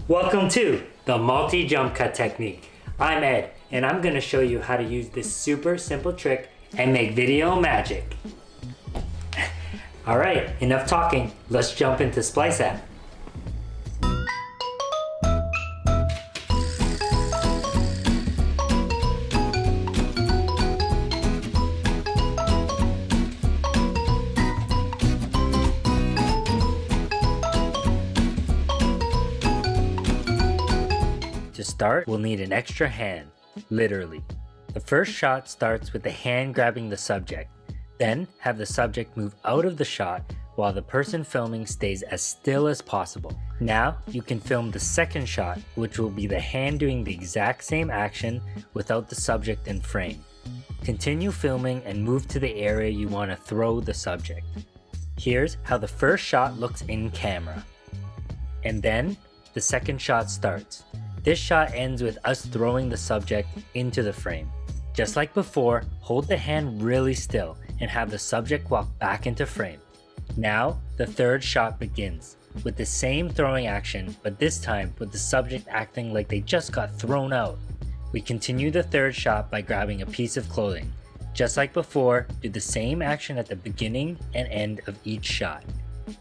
Welcome to the multi-jump cut technique. I'm Ed, and I'm going to show you how to use this super simple trick and make video magic. Alright, enough talking. Let's jump into Splice app. To start, we'll need an extra hand, literally. The first shot starts with the hand grabbing the subject. Then have the subject move out of the shot while the person filming stays as still as possible. Now you can film the second shot, which will be the hand doing the exact same action without the subject in frame. Continue filming and move to the area you want to throw the subject. Here's how the first shot looks in camera. And then the second shot starts. This shot ends with us throwing the subject into the frame. Just like before, hold the hand really still and have the subject walk back into frame. Now, the third shot begins, with the same throwing action, but this time with the subject acting like they just got thrown out. We continue the third shot by grabbing a piece of clothing. Just like before, do the same action at the beginning and end of each shot.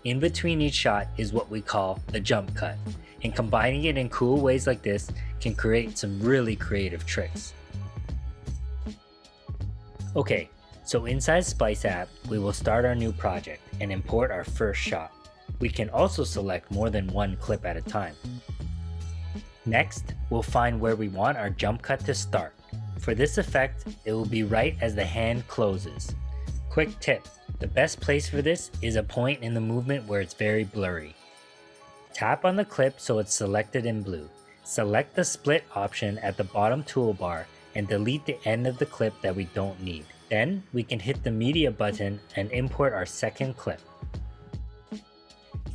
In between each shot is what we call the jump cut, and combining it in cool ways like this can create some really creative tricks. Okay, so inside Splice app, we will start our new project and import our first shot. We can also select more than one clip at a time. Next, we'll find where we want our jump cut to start. For this effect, it will be right as the hand closes. Quick tip, the best place for this is a point in the movement where it's very blurry. Tap on the clip so it's selected in blue. Select the split option at the bottom toolbar and delete the end of the clip that we don't need. Then we can hit the media button and import our second clip.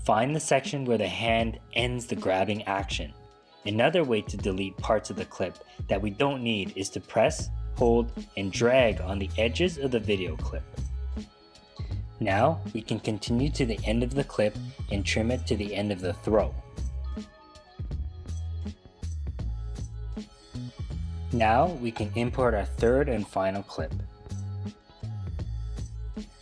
Find the section where the hand ends the grabbing action. Another way to delete parts of the clip that we don't need is to press, hold, and drag on the edges of the video clip. Now we can continue to the end of the clip and trim it to the end of the throw. Now we can import our third and final clip.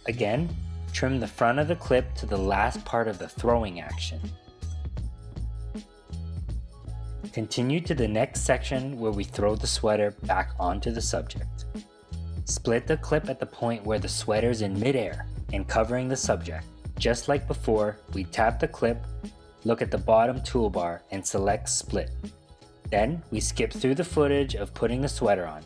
Again, trim the front of the clip to the last part of the throwing action. Continue to the next section where we throw the sweater back onto the subject. Split the clip at the point where the sweater is in midair and covering the subject. Just like before, we tap the clip, look at the bottom toolbar and select split. Then we skip through the footage of putting the sweater on.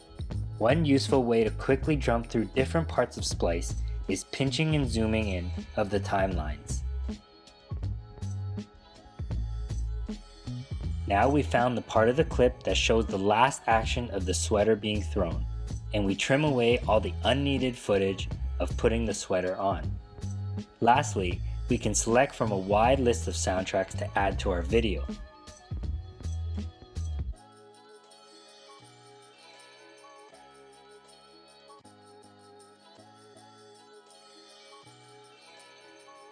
One useful way to quickly jump through different parts of Splice is pinching and zooming in of the timelines. Now we found the part of the clip that shows the last action of the sweater being thrown, and we trim away all the unneeded footage of putting the sweater on. Lastly, we can select from a wide list of soundtracks to add to our video.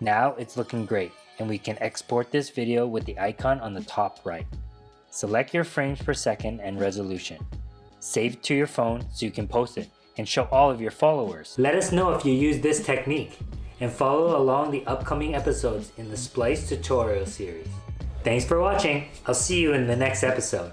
Now it's looking great, and we can export this video with the icon on the top right. Select your frames per second and resolution. Save it to your phone so you can post it and show all of your followers. Let us know if you use this technique, and follow along the upcoming episodes in the Splice tutorial series. Thanks for watching. I'll see you in the next episode.